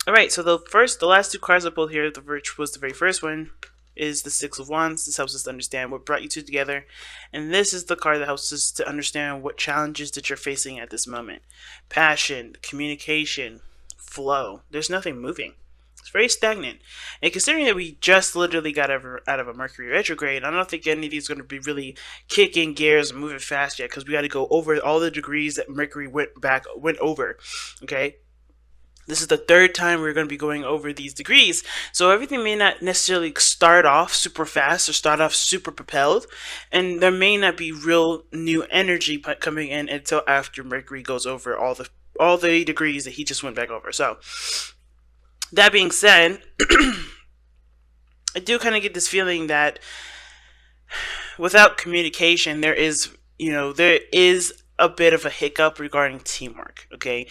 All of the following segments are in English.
All right, so the last two cards I pulled here, which was the very first one, is the Six of Wands. This helps us to understand what brought you two together, and this is the card that helps us to understand what challenges that you're facing at this moment. Passion, communication, flow. There's nothing moving. It's very stagnant. And considering that we just literally got out of a Mercury retrograde, I don't think any of these are going to be really kicking gears and moving fast yet, because we got to go over all the degrees that Mercury went over. Okay, this is the third time we're going to be going over these degrees. So everything may not necessarily start off super fast or start off super propelled. And there may not be real new energy coming in until after Mercury goes over all the degrees that he just went back over. So that being said, I do kind of get this feeling that without communication, there is a bit of a hiccup regarding teamwork. Okay,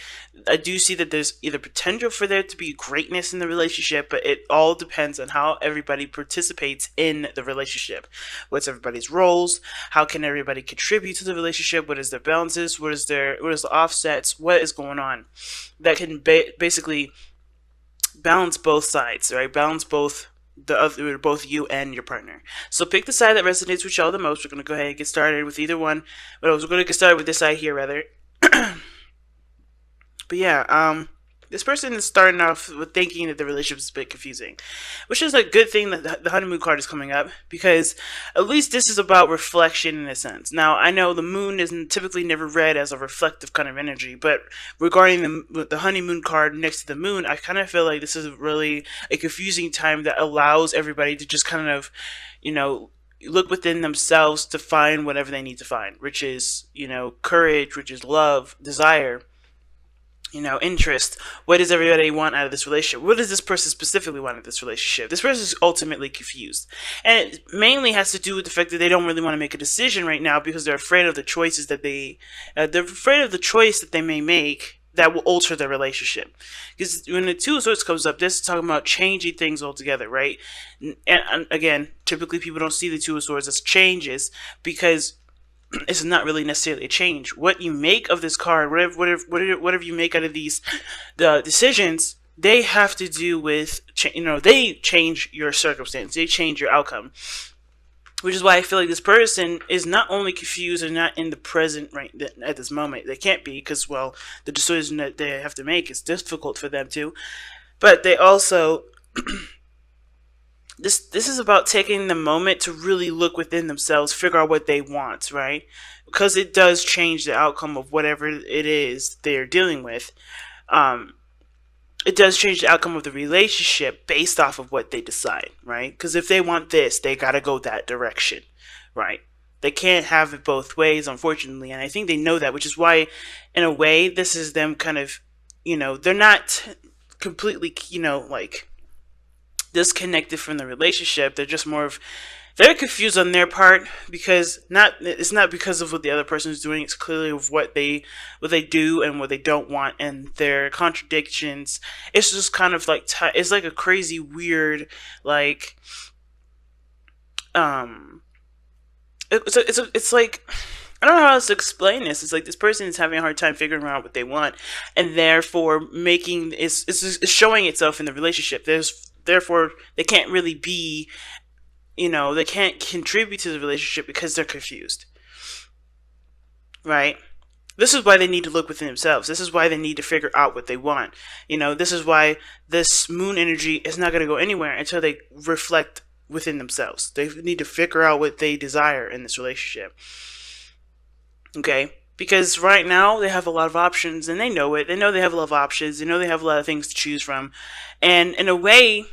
I do see that there's either potential for there to be greatness in the relationship, but it all depends on how everybody participates in the relationship. What's everybody's roles? How can everybody contribute to the relationship? What is their balances? What is the offsets? What is going on that can basically balance both sides, right? Balance both you and your partner. So pick the side that resonates with y'all the most. We're gonna go ahead and get started with either one. But we're gonna get started with this side here rather. But yeah, this person is starting off with thinking that the relationship is a bit confusing, which is a good thing that the honeymoon card is coming up, because at least this is about reflection in a sense. Now, I know the moon is typically never read as a reflective kind of energy, but regarding the honeymoon card next to the moon, I kind of feel like this is really a confusing time that allows everybody to just kind of, look within themselves to find whatever they need to find, which is, courage, which is love, desire, interest. What does everybody want out of this relationship? What does this person specifically want out of this relationship? This person is ultimately confused. And it mainly has to do with the fact that they don't really want to make a decision right now because they're afraid of the choices they're afraid of the choice that they may make that will alter their relationship. Because when the Two of Swords comes up, this is talking about changing things altogether, right? And again, typically people don't see the Two of Swords as changes because it's not really necessarily a change. What you make of this card, whatever you make out of the decisions, they have to do with, they change your circumstance, they change your outcome. Which is why I feel like this person is not only confused and not in the present right at this moment. They can't be because, well, the decision that they have to make is difficult for them to. But they also this is about taking the moment to really look within themselves, figure out what they want, right? Because it does change the outcome of whatever it is they're dealing with. It does change the outcome of the relationship based off of what they decide, right? Because if they want this, they gotta go that direction, right? They can't have it both ways, unfortunately, and I think they know that, which is why, in a way, this is them kind of, they're not completely, like disconnected from the relationship. They're just more of they're confused on their part because it's not because of what the other person is doing. It's clearly of what they do and what they don't want and their contradictions. It's just kind of like it's like a crazy weird like it's like I don't know how else to explain this. It's like this person is having a hard time figuring out what they want, and therefore making it's showing itself in the relationship. Therefore they can't really be, they can't contribute to the relationship because they're confused, right? This is why they need to look within themselves. This is why they need to figure out what they want. This is why this moon energy is not going to go anywhere until they reflect within themselves. They need to figure out what they desire in this relationship. Okay? Because right now they have a lot of options and they know it. They know they have a lot of options. They know they have a lot of things to choose from. And in a way,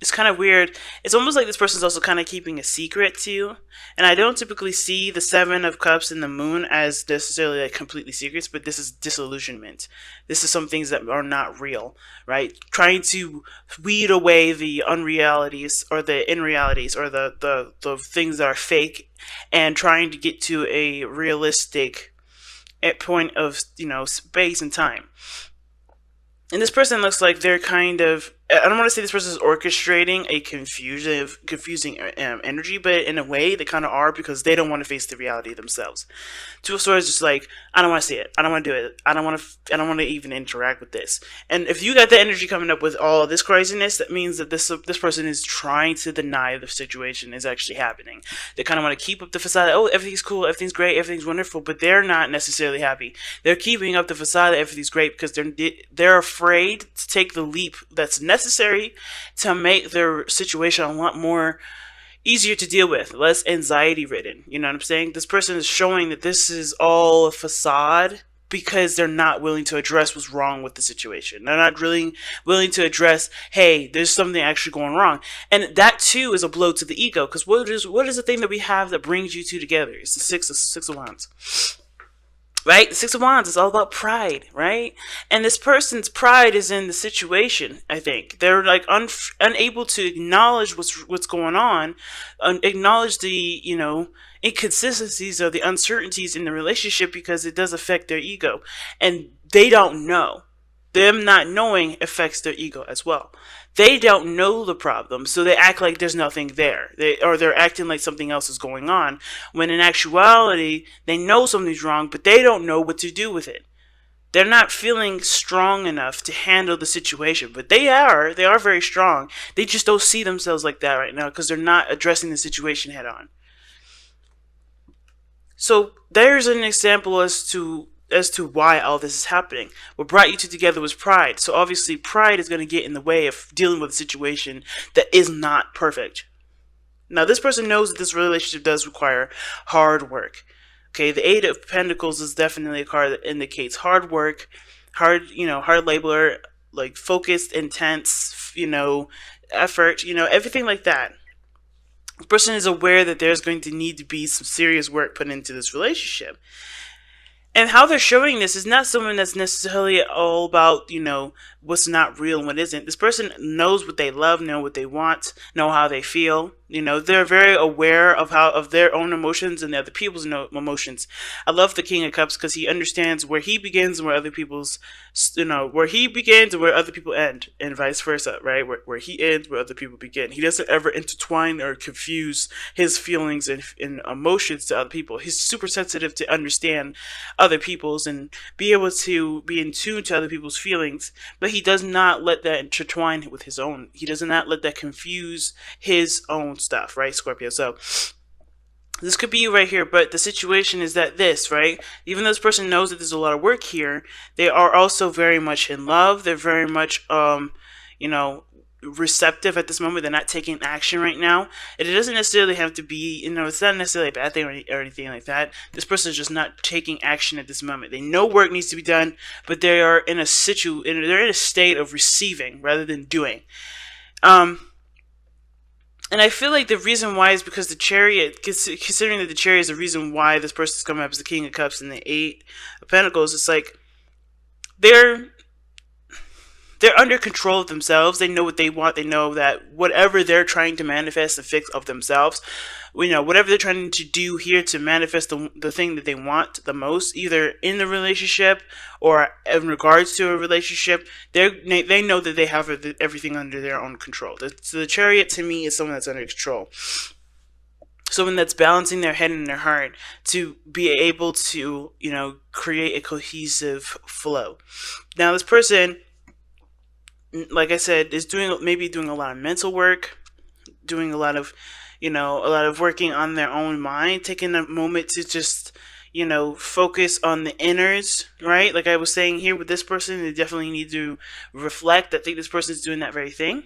it's kind of weird. It's almost like this person's also kind of keeping a secret to you. And I don't typically see the Seven of Cups and the Moon as necessarily like completely secrets, but this is disillusionment. This is some things that are not real, right? Trying to weed away the unrealities or the unrealities or the things that are fake and trying to get to a realistic point of, space and time. And this person looks like they're kind of I don't want to say this person is orchestrating a confusing energy, but in a way they kind of are, because they don't want to face the reality themselves. Two of Swords just like, I don't want to see it. I don't want to do it. I don't want to. I don't want to even interact with this. And if you got the energy coming up with all this craziness, that means that this person is trying to deny the situation is actually happening. They kind of want to keep up the facade. Oh, everything's cool, everything's great, everything's wonderful, but they're not necessarily happy. They're keeping up the facade that everything's great because they're afraid to take the leap that's necessary to make their situation a lot more easier to deal with, less anxiety ridden. You know what I'm saying? This person is showing that this is all a facade because they're not willing to address what's wrong with the situation. They're not really willing to address, hey, there's something actually going wrong. And that too is a blow to the ego, because what is the thing that we have that brings you two together? It's the six of wands. Right? The Six of Wands is all about pride, right? And this person's pride is in the situation, I think. They're like unable to acknowledge what's going on, acknowledge the, inconsistencies or the uncertainties in the relationship, because it does affect their ego. And they don't know. Them not knowing affects their ego as well. They don't know the problem, so they act like there's nothing there. They're acting like something else is going on, when in actuality, they know something's wrong, but they don't know what to do with it. They're not feeling strong enough to handle the situation, but they are very strong. They just don't see themselves like that right now because they're not addressing the situation head on. So there's an example as to why all this is happening. What brought you two together was pride. So obviously pride is going to get in the way of dealing with a situation that is not perfect. Now this person knows that this relationship does require hard work. Okay, the Eight of Pentacles is definitely a card that indicates hard work, hard labor, like focused, intense, effort, everything like that. The person is aware that there's going to need to be some serious work put into this relationship. And how they're showing this is not someone that's necessarily all about, what's not real and what isn't. This person knows what they love, know what they want, know how they feel. They're very aware of their own emotions and the other people's emotions. I love the King of Cups because he understands where he begins and where other people's, where he begins and where other people end, and vice versa, right? Where he ends, where other people begin. He doesn't ever intertwine or confuse his feelings and emotions to other people. He's super sensitive to understand other people's and be able to be in tune to other people's feelings, but he does not let that intertwine with his own. He does not let that confuse his own stuff, right, Scorpio? So this could be you right here, but the situation is that right, even though this person knows that there's a lot of work here, they are also very much in love. They're very much receptive at this moment. They're not taking action right now. And it doesn't necessarily have to be, it's not necessarily a bad thing or anything like that. This person is just not taking action at this moment. They know work needs to be done, but they are in a they're in a state of receiving rather than doing. And I feel like the reason why is because the Chariot, considering that the Chariot is the reason why this person's coming up as the King of Cups and the Eight of Pentacles, it's like they're under control of themselves. They know what they want. They know that whatever they're trying to manifest and fix of themselves, whatever they're trying to do here to manifest the thing that they want the most, either in the relationship or in regards to a relationship, they know that they have everything under their own control. So the Chariot to me is someone that's under control. Someone that's balancing their head and their heart to be able to, create a cohesive flow. Now this person, like I said, is maybe doing a lot of mental work, doing a lot of working on their own mind, taking a moment to just, focus on the inners, right? Like I was saying here with this person, they definitely need to reflect. I think this person is doing that very thing.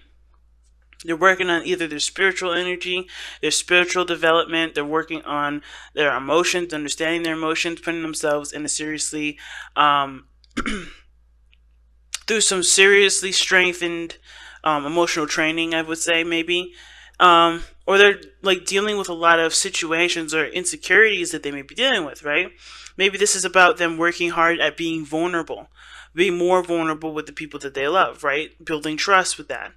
They're working on either their spiritual energy, their spiritual development. They're working on their emotions, understanding their emotions, putting themselves in a seriously, through some seriously strengthened emotional training, I would say, maybe. Or they're like dealing with a lot of situations or insecurities that they may be dealing with, right? Maybe this is about them working hard at being vulnerable, being more vulnerable with the people that they love, right? Building trust with that.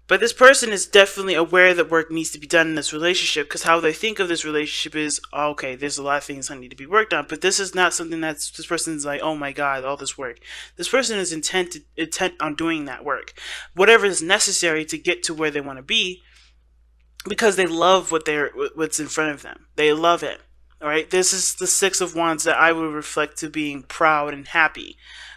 But this person is definitely aware that work needs to be done in this relationship, because how they think of this relationship is, oh, okay, there's a lot of things that need to be worked on. But this is not something that's, this person's like, oh my God, all this work. This person is intent on doing that work. Whatever is necessary to get to where they want to be, because they love what's in front of them. They love it. All right. This is the Six of Wands that I would reflect to being proud and happy,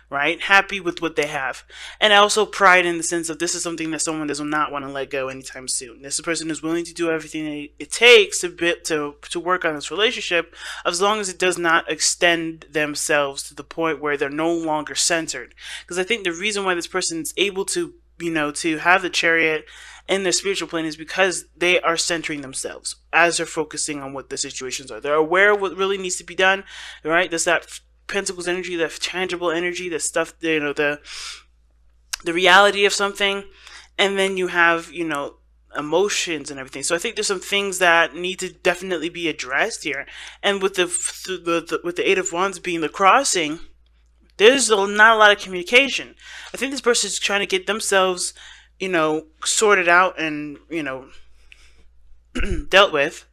right? Happy with what they have. And also pride in the sense of this is something that someone does not want to let go anytime soon. This person is willing to do everything it takes to work on this relationship, as long as it does not extend themselves to the point where they're no longer centered. Because I think the reason why this person is able to, to have the Chariot in their spiritual plane is because they are centering themselves as they're focusing on what the situations are. They're aware of what really needs to be done, right? There's that Pentacles energy, that tangible energy, that stuff, the reality of something, and then you have, emotions and everything. So I think there's some things that need to definitely be addressed here. And with the Eight of Wands being the crossing, there's not a lot of communication. I think this person is trying to get themselves, sorted out and, dealt with.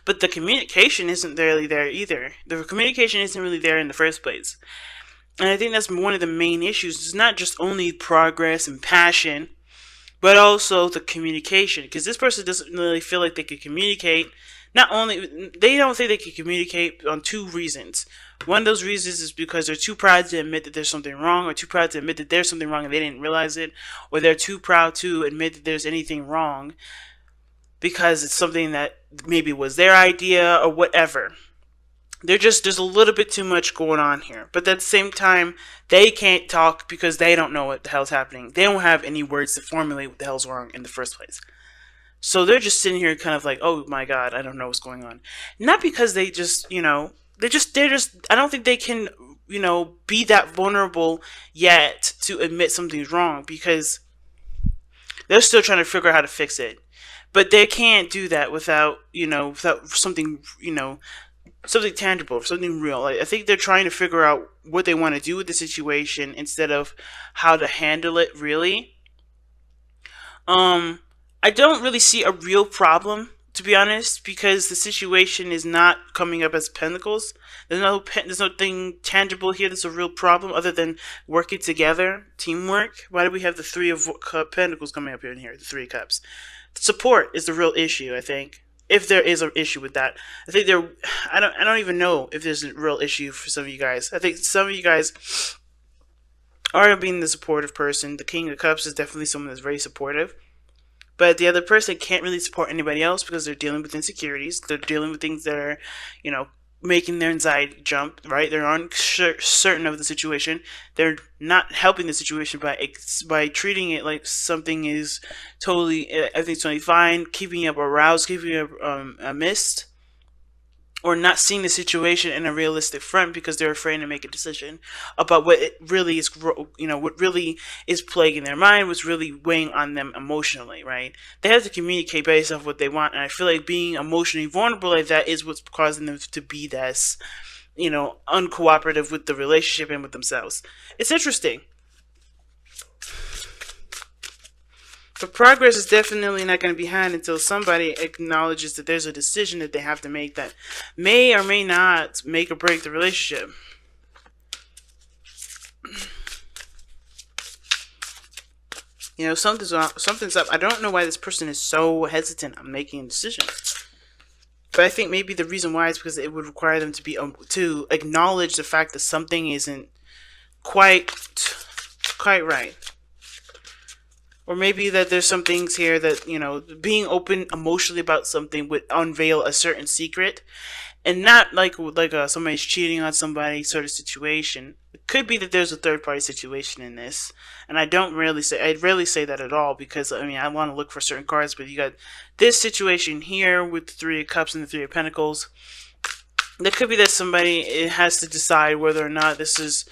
But the communication isn't really there either. The communication isn't really there in the first place. And I think that's one of the main issues. It's not just only progress and passion, but also the communication. Because this person doesn't really feel like they could communicate. Not only, they don't think they can communicate on two reasons. One of those reasons is because they're too proud to admit that there's something wrong, or too proud to admit that there's something wrong and they didn't realize it, or they're too proud to admit that there's anything wrong because it's something that maybe was their idea or whatever. There's a little bit too much going on here. But at the same time, they can't talk because they don't know what the hell's happening. They don't have any words to formulate what the hell's wrong in the first place. So they're just sitting here kind of like, oh my God, I don't know what's going on. Not because they just, they're just, I don't think they can, be that vulnerable yet to admit something's wrong, because they're still trying to figure out how to fix it. But they can't do that without, without something, something tangible, something real. Like, I think they're trying to figure out what they want to do with the situation instead of how to handle it, really. I don't really see a real problem, to be honest, because the situation is not coming up as pentacles. There's nothing tangible here that's a real problem other than working together, teamwork. Why do we have the Three of Pentacles coming up here in here, the Three of Cups? Support is the real issue, I think. If there is an issue with that, I think I don't even know if there's a real issue for some of you guys. I think some of you guys are being the supportive person. The King of Cups is definitely someone that's very supportive. But the other person can't really support anybody else because they're dealing with insecurities. They're dealing with things that are, making their anxiety jump, right? They're uncertain of the situation. They're not helping the situation by treating it like something is totally, everything's totally fine, keeping up aroused, keeping up a mist, or not seeing the situation in a realistic front because they're afraid to make a decision about what it really is, what really is plaguing their mind, what's really weighing on them emotionally, right? They have to communicate based off what they want, and I feel like being emotionally vulnerable like that is what's causing them to be this, uncooperative with the relationship and with themselves. It's interesting. But progress is definitely not going to be had until somebody acknowledges that there's a decision that they have to make that may or may not make or break the relationship. Something's up. I don't know why this person is so hesitant on making a decision. But I think maybe the reason why is because it would require them to acknowledge the fact that something isn't quite right. Or maybe that there's some things here that, being open emotionally about something would unveil a certain secret. And not like somebody's cheating on somebody sort of situation. It could be that there's a third party situation in this. And I'd rarely say that at all, because, I want to look for certain cards. But you got this situation here with the Three of Cups and the Three of Pentacles. There could be that somebody has to decide whether or not this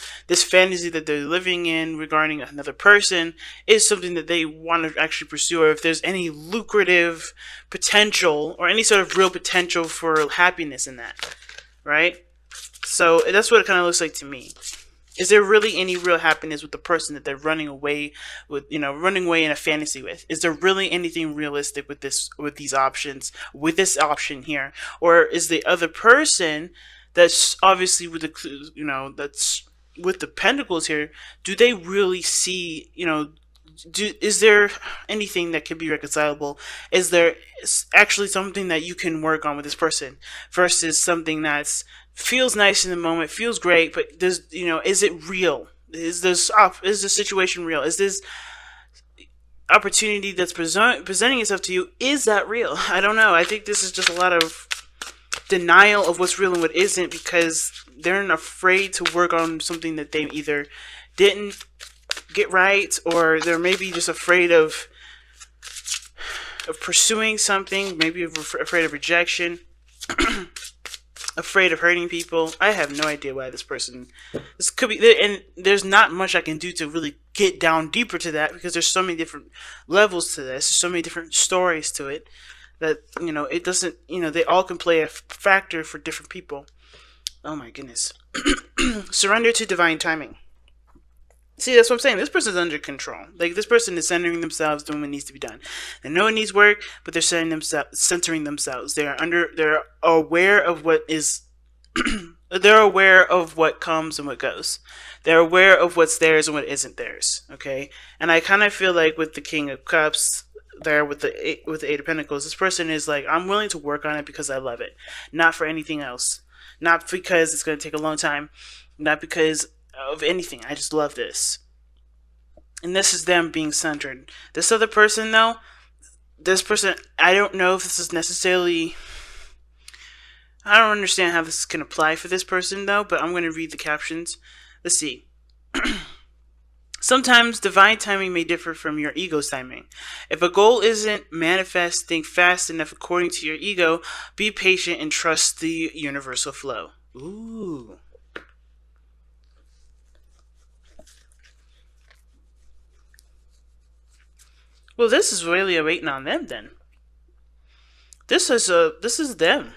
fantasy that they're living in regarding another person is something that they want to actually pursue, or if there's any lucrative potential or any sort of real potential for happiness in that, right? So that's what it kind of looks like to me. Is there really any real happiness with the person that they're running away with, running away in a fantasy with? Is there really anything realistic with these options, with this option here? Or is the other person that's obviously with the, that's with the pentacles here, do they really see, is there anything that can be reconcilable? Is there actually something that you can work on with this person versus something that's feels nice in the moment, feels great, but does, is it real? Is the situation real? Is this opportunity that's presenting itself to you, is that real? I don't know. I think this is just a lot of denial of what's real and what isn't, because they're afraid to work on something that they either didn't get right, or they're maybe just afraid of pursuing something, maybe afraid of rejection, afraid of hurting people. I have no idea why this could be, and there's not much I can do to really get down deeper to that, because there's so many different levels to this, there's so many different stories to it, that, it doesn't, they all can play a factor for different people. Oh my goodness. Surrender to divine timing. See, that's what I'm saying. This person's under control. Like, this person is centering themselves, doing what needs to be done. They know it needs work, but they're centering themselves. They're aware of what is. They're aware of what comes and what goes. They're aware of what's theirs and what isn't theirs. Okay, and I kind of feel like with the King of Cups there, with the Eight of Pentacles, this person is like, I'm willing to work on it because I love it, not for anything else, not because it's going to take a long time, not because of anything. I just love this. And this is them being centered. This other person, though, I don't know if this is necessarily, I don't understand how this can apply for this person, though, but I'm going to read the captions. Let's see. Sometimes divine timing may differ from your ego's timing. If a goal isn't manifesting fast enough according to your ego, be patient and trust the universal flow. Ooh. Well, this is really a waiting on them then. This is them.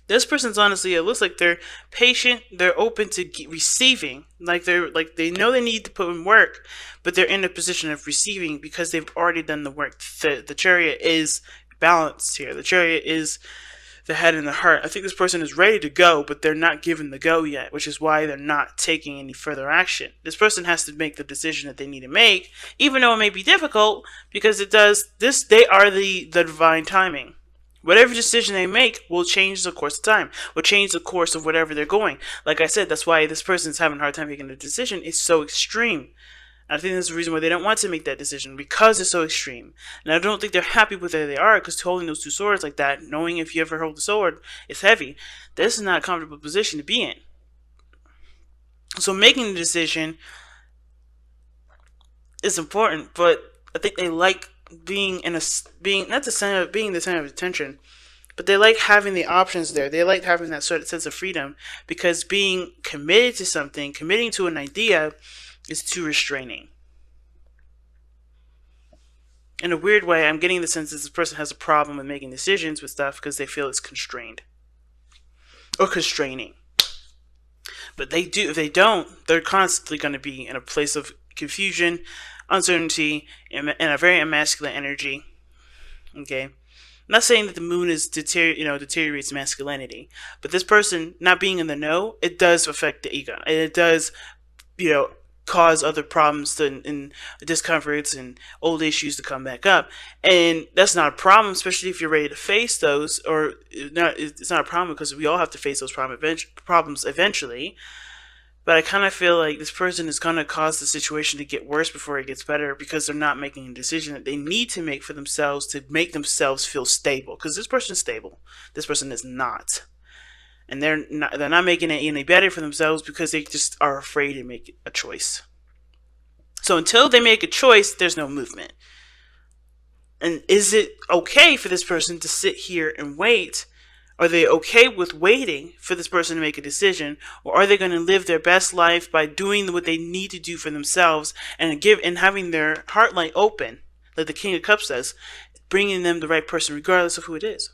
This person's honestly, it looks like they're patient, they're open to receiving. Like they know they need to put in work, but they're in a position of receiving because they've already done the work. The Chariot is balanced here. The Chariot is the head and the heart. I think this person is ready to go, but they're not given the go yet, which is why they're not taking any further action. This person has to make the decision that they need to make, even though it may be difficult, because they are the divine timing. Whatever decision they make will change the course of time, will change the course of whatever they're going. Like I said, that's why this person's having a hard time making a decision. It's so extreme. I think that's the reason why they don't want to make that decision, because it's so extreme. And I don't think they're happy with where they are, because holding those two swords like that, knowing if you ever hold the sword, it's heavy. This is not a comfortable position to be in. So making the decision is important, but I think they like being not the center, being the center of attention, but they like having the options there. They like having that sort of sense of freedom, because being committed to something, committing to an idea, is too restraining. In a weird way, I'm getting the sense that this person has a problem with making decisions with stuff because they feel it's constrained or constraining. But they do. If they don't, they're constantly going to be in a place of confusion, uncertainty, and a very emasculine energy. Okay, I'm not saying that the moon is deteriorates masculinity, but this person not being in the know, it does affect the ego, and it does, cause other problems and discomforts and old issues to come back up. And that's not a problem, especially if you're ready to face those. Or it's not a problem, because we all have to face those problems eventually. But I kind of feel like this person is going to cause the situation to get worse before it gets better, because they're not making a decision that they need to make for themselves to make themselves feel stable. Because this person is stable. This person is not. And they're not making it any better for themselves, because they just are afraid to make a choice. So until they make a choice, there's no movement. And is it okay for this person to sit here and wait? Are they okay with waiting for this person to make a decision? Or are they going to live their best life by doing what they need to do for themselves, and having their heart light open, like the King of Cups says, bringing them the right person regardless of who it is?